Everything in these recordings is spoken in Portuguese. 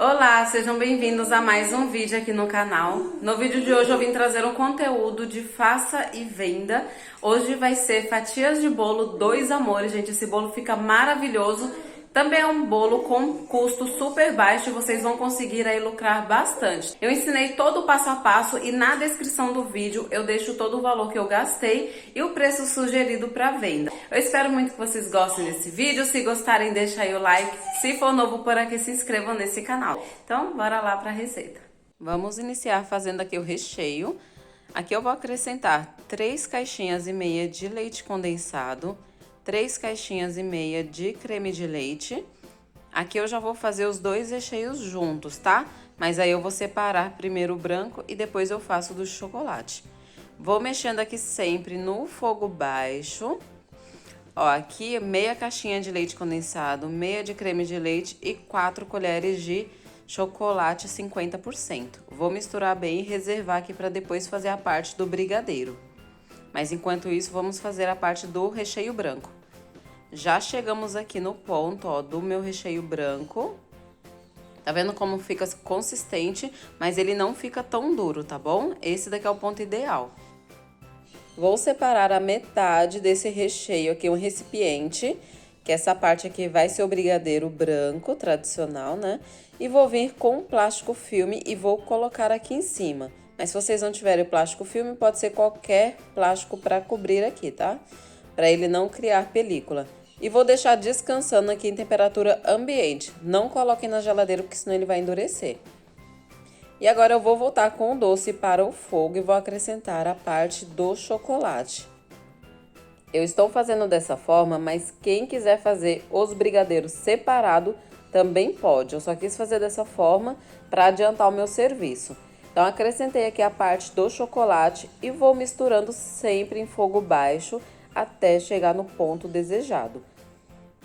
Olá, sejam bem-vindos a mais um vídeo aqui no canal. No vídeo de hoje eu vim trazer um conteúdo de faça e venda. Hoje vai ser fatias de bolo Dois Amores, gente. Esse bolo fica maravilhoso. Também é um bolo com custo super baixo e vocês vão conseguir aí lucrar bastante. Eu ensinei todo o passo a passo e na descrição do vídeo eu deixo todo o valor que eu gastei e o preço sugerido para venda. Eu espero muito que vocês gostem desse vídeo. Se gostarem, deixa aí o like. Se for novo por aqui, se inscrevam nesse canal. Então, bora lá para a receita. Vamos iniciar fazendo aqui o recheio. Aqui eu vou acrescentar 3 caixinhas e meia de leite condensado, 3 caixinhas e meia de creme de leite. Aqui eu já vou fazer os dois recheios juntos, tá? Mas aí eu vou separar primeiro o branco e depois eu faço do chocolate. Vou mexendo aqui sempre no fogo baixo. Ó, aqui meia caixinha de leite condensado, meia de creme de leite e 4 colheres de chocolate 50%. Vou misturar bem e reservar aqui para depois fazer a parte do brigadeiro. Mas enquanto isso, vamos fazer a parte do recheio branco. Já chegamos aqui no ponto, ó, do meu recheio branco. Tá vendo como fica consistente, mas ele não fica tão duro, tá bom? Esse daqui é o ponto ideal. Vou separar a metade desse recheio aqui, um recipiente, que essa parte aqui vai ser o brigadeiro branco, tradicional, né? E vou vir com plástico filme e vou colocar aqui em cima. Mas se vocês não tiverem plástico filme, pode ser qualquer plástico para cobrir aqui, tá? Para ele não criar película. E vou deixar descansando aqui em temperatura ambiente. Não coloquem na geladeira, porque senão ele vai endurecer. E agora eu vou voltar com o doce para o fogo e vou acrescentar a parte do chocolate. Eu estou fazendo dessa forma, mas quem quiser fazer os brigadeiros separado também pode. Eu só quis fazer dessa forma para adiantar o meu serviço. Então, acrescentei aqui a parte do chocolate e vou misturando sempre em fogo baixo até chegar no ponto desejado.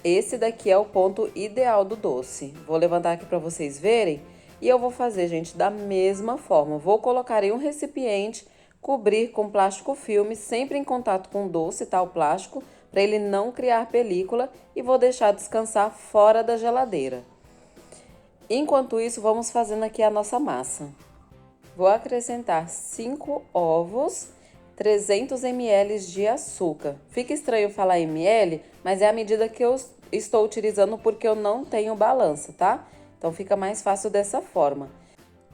Esse daqui é o ponto ideal do doce. Vou levantar aqui para vocês verem e eu vou fazer, gente, da mesma forma. Vou colocar em um recipiente, cobrir com plástico filme, sempre em contato com o doce, tá? O plástico, para ele não criar película e vou deixar descansar fora da geladeira. Enquanto isso, vamos fazendo aqui a nossa massa. Vou acrescentar 5 ovos, 300 ml de açúcar. Fica estranho falar ml, mas é a medida que eu estou utilizando porque eu não tenho balança, tá? Então fica mais fácil dessa forma.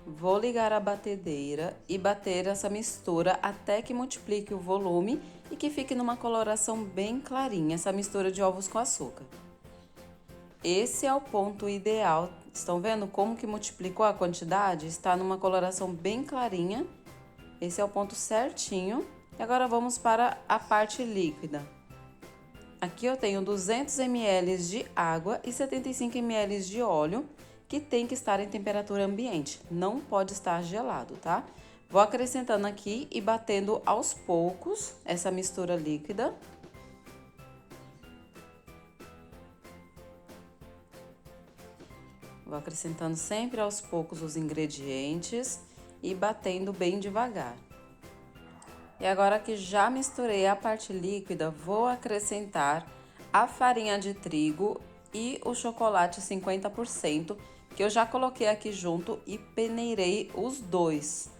Vou ligar a batedeira e bater essa mistura até que multiplique o volume e que fique numa coloração bem clarinha, essa mistura de ovos com açúcar. Esse é o ponto ideal. Estão vendo como que multiplicou a quantidade? Está numa coloração bem clarinha. Esse é o ponto certinho. E agora vamos para a parte líquida. Aqui eu tenho 200 ml de água e 75 ml de óleo, que tem que estar em temperatura ambiente. Não pode estar gelado, tá? Vou acrescentando aqui e batendo aos poucos essa mistura líquida. Vou acrescentando sempre aos poucos os ingredientes e batendo bem devagar. E agora que já misturei a parte líquida, vou acrescentar a farinha de trigo e o chocolate 50%, que eu já coloquei aqui junto e peneirei os dois.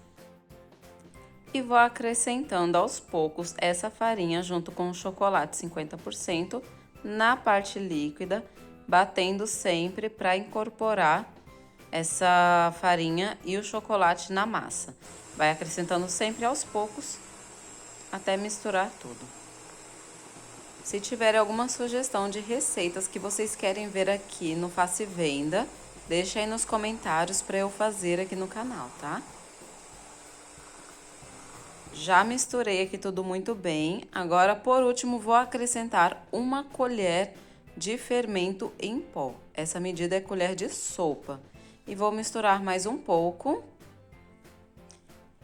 E vou acrescentando aos poucos essa farinha junto com o chocolate 50% na parte líquida, batendo sempre para incorporar essa farinha e o chocolate na massa. Vai acrescentando sempre aos poucos até misturar tudo. Se tiver alguma sugestão de receitas que vocês querem ver aqui no Faça e Venda, deixa aí nos comentários para eu fazer aqui no canal, tá? Já misturei aqui tudo muito bem. Agora, por último, vou acrescentar 1 colher de fermento em pó. Essa medida é colher de sopa. E vou misturar mais um pouco.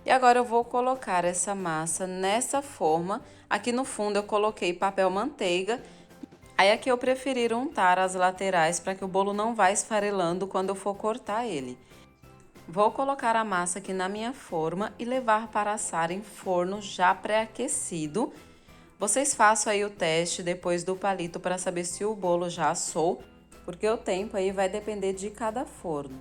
E agora eu vou colocar essa massa nessa forma. Aqui no fundo eu coloquei papel manteiga. Aí aqui eu preferi untar as laterais para que o bolo não vá esfarelando quando eu for cortar ele. Vou colocar a massa aqui na minha forma e levar para assar em forno já pré-aquecido. Vocês façam aí o teste depois do palito para saber se o bolo já assou, porque o tempo aí vai depender de cada forno.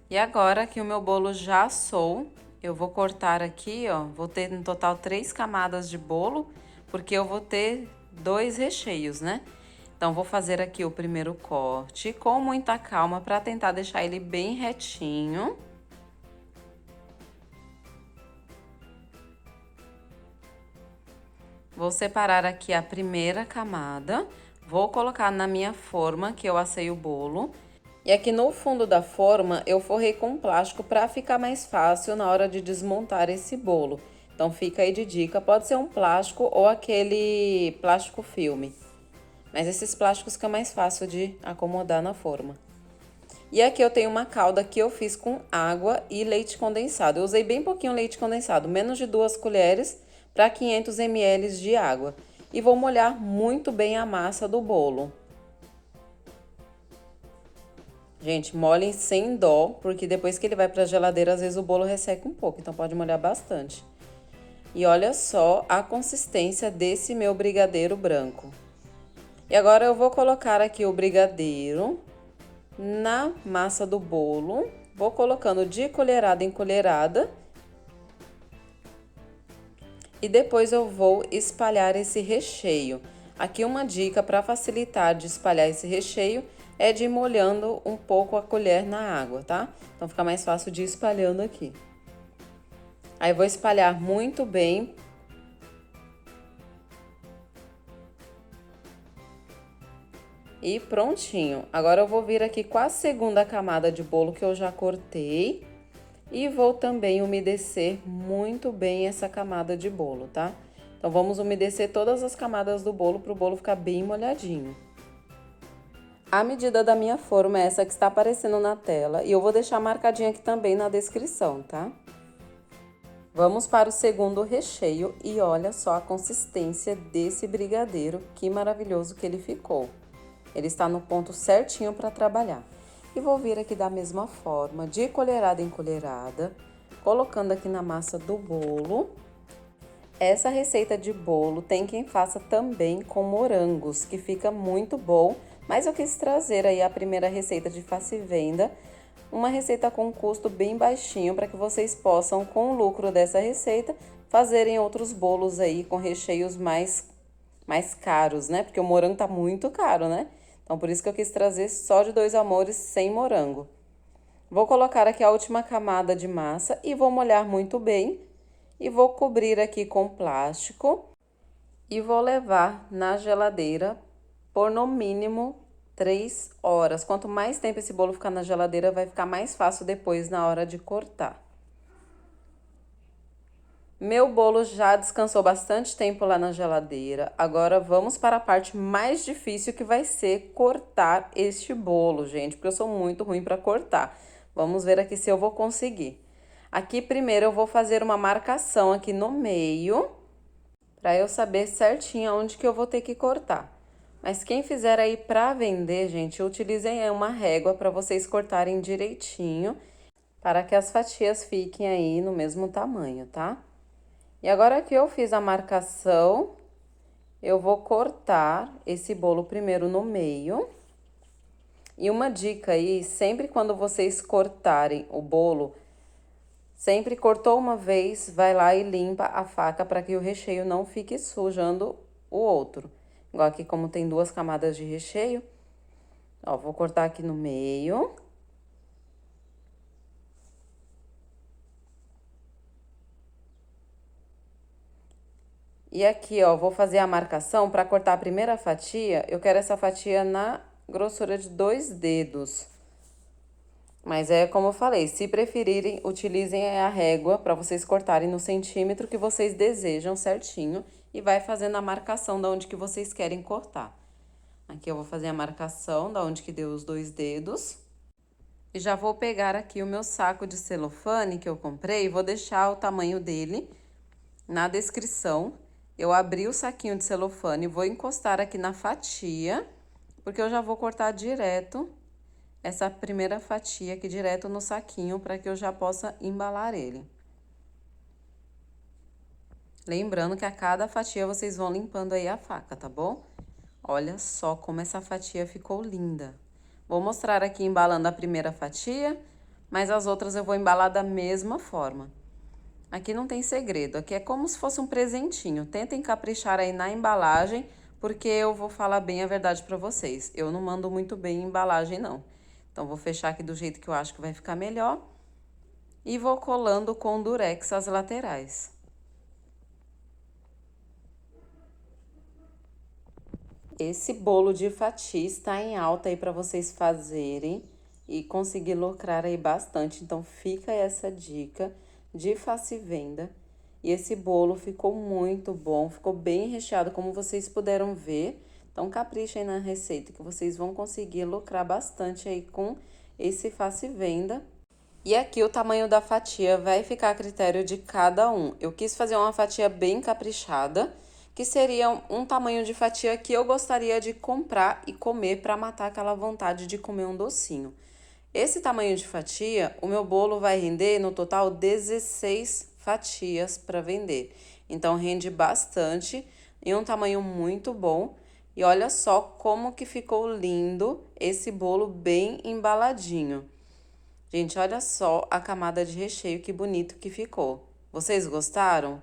E agora que o meu bolo já assou, eu vou cortar aqui, ó, vou ter no total 3 camadas de bolo, porque eu vou ter 2 recheios, né? Então, vou fazer aqui o primeiro corte com muita calma para tentar deixar ele bem retinho. Vou separar aqui a primeira camada, vou colocar na minha forma que eu assei o bolo. E aqui no fundo da forma eu forrei com plástico para ficar mais fácil na hora de desmontar esse bolo. Então fica aí de dica, pode ser um plástico ou aquele plástico filme. Mas esses plásticos fica mais fácil de acomodar na forma. E aqui eu tenho uma calda que eu fiz com água e leite condensado. Eu usei bem pouquinho leite condensado, menos de 2 colheres para 500 ml de água. E vou molhar muito bem a massa do bolo. Gente, molhem sem dó, porque depois que ele vai para a geladeira, às vezes o bolo resseca um pouco, então pode molhar bastante. E olha só a consistência desse meu brigadeiro branco. E agora eu vou colocar aqui o brigadeiro na massa do bolo. Vou colocando de colherada em colherada. E depois eu vou espalhar esse recheio. Aqui uma dica para facilitar de espalhar esse recheio é de ir molhando um pouco a colher na água, tá? Então fica mais fácil de ir espalhando aqui. Aí vou espalhar muito bem. E prontinho. Agora eu vou vir aqui com a segunda camada de bolo que eu já cortei. E vou também umedecer muito bem essa camada de bolo, tá? Então, vamos umedecer todas as camadas do bolo para o bolo ficar bem molhadinho. A medida da minha forma é essa que está aparecendo na tela e eu vou deixar marcadinha aqui também na descrição, tá? Vamos para o segundo recheio e olha só a consistência desse brigadeiro, que maravilhoso que ele ficou. Ele está no ponto certinho para trabalhar. E vou vir aqui da mesma forma, de colherada em colherada, colocando aqui na massa do bolo. Essa receita de bolo tem quem faça também com morangos, que fica muito bom, mas eu quis trazer aí a primeira receita de faça e venda, uma receita com custo bem baixinho, para que vocês possam, com o lucro dessa receita, fazerem outros bolos aí com recheios mais caros, né? Porque o morango tá muito caro, né? Então, por isso que eu quis trazer só de 2 amores sem morango. Vou colocar aqui a última camada de massa e vou molhar muito bem. E vou cobrir aqui com plástico. E vou levar na geladeira por no mínimo 3 horas. Quanto mais tempo esse bolo ficar na geladeira, vai ficar mais fácil depois na hora de cortar. Meu bolo já descansou bastante tempo lá na geladeira. Agora vamos para a parte mais difícil, que vai ser cortar este bolo, gente, porque eu sou muito ruim para cortar. Vamos ver aqui se eu vou conseguir. Aqui primeiro eu vou fazer uma marcação aqui no meio, para eu saber certinho onde que eu vou ter que cortar. Mas quem fizer aí para vender, gente, utilizem uma régua para vocês cortarem direitinho, para que as fatias fiquem aí no mesmo tamanho, tá? E agora que eu fiz a marcação, eu vou cortar esse bolo primeiro no meio. E uma dica aí, sempre quando vocês cortarem o bolo, sempre cortou uma vez, vai lá e limpa a faca para que o recheio não fique sujando o outro. Igual aqui, como tem 2 camadas de recheio, ó, vou cortar aqui no meio. E aqui, ó, vou fazer a marcação para cortar a primeira fatia. Eu quero essa fatia na grossura de 2 dedos. Mas é como eu falei, se preferirem, utilizem a régua para vocês cortarem no centímetro que vocês desejam certinho. E vai fazendo a marcação da onde que vocês querem cortar. Aqui eu vou fazer a marcação da onde que deu os 2 dedos. E já vou pegar aqui o meu saco de celofane que eu comprei e vou deixar o tamanho dele na descrição. Eu abri o saquinho de celofane, vou encostar aqui na fatia, porque eu já vou cortar direto essa primeira fatia aqui direto no saquinho, para que eu já possa embalar ele. Lembrando que a cada fatia vocês vão limpando aí a faca, tá bom? Olha só como essa fatia ficou linda. Vou mostrar aqui embalando a primeira fatia, mas as outras eu vou embalar da mesma forma. Aqui não tem segredo, aqui é como se fosse um presentinho. Tentem caprichar aí na embalagem, porque eu vou falar bem a verdade pra vocês. Eu não mando muito bem em embalagem, não. Então, vou fechar aqui do jeito que eu acho que vai ficar melhor. E vou colando com durex as laterais. Esse bolo de fatia está em alta aí para vocês fazerem e conseguir lucrar aí bastante. Então, fica essa dica de faça e venda. E esse bolo ficou muito bom, ficou bem recheado, como vocês puderam ver. Então, caprichem na receita que vocês vão conseguir lucrar bastante aí com esse faça e venda. E aqui o tamanho da fatia vai ficar a critério de cada um. Eu quis fazer uma fatia bem caprichada, que seria um tamanho de fatia que eu gostaria de comprar e comer para matar aquela vontade de comer um docinho. Esse tamanho de fatia, o meu bolo vai render no total 16 fatias para vender. Então rende bastante e um tamanho muito bom. E olha só como que ficou lindo esse bolo bem embaladinho. Gente, olha só a camada de recheio, que bonito que ficou. Vocês gostaram?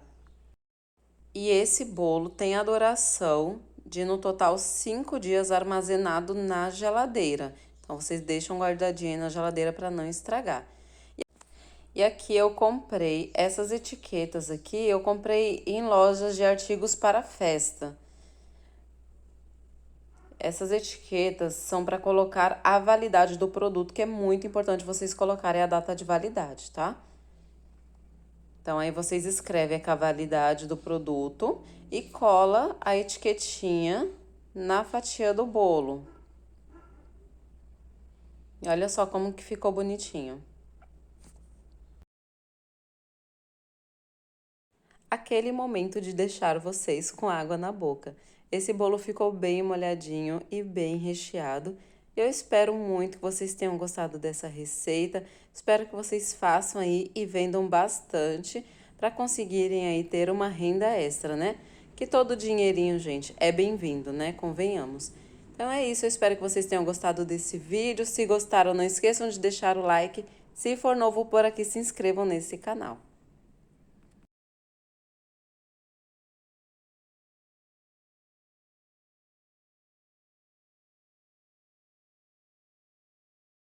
E esse bolo tem a duração de, no total, 5 dias armazenado na geladeira. Então, vocês deixam guardadinho aí na geladeira para não estragar. E aqui eu comprei essas etiquetas aqui, eu comprei em lojas de artigos para festa. Essas etiquetas são para colocar a validade do produto, que é muito importante vocês colocarem a data de validade, tá? Então, aí vocês escrevem a validade do produto e cola a etiquetinha na fatia do bolo. E olha só como que ficou bonitinho. Aquele momento de deixar vocês com água na boca. Esse bolo ficou bem molhadinho e bem recheado. Eu espero muito que vocês tenham gostado dessa receita. Espero que vocês façam aí e vendam bastante para conseguirem aí ter uma renda extra, né? Que todo dinheirinho, gente, é bem-vindo, né? Convenhamos. Então é isso, eu espero que vocês tenham gostado desse vídeo. Se gostaram, não esqueçam de deixar o like. Se for novo por aqui, se inscrevam nesse canal.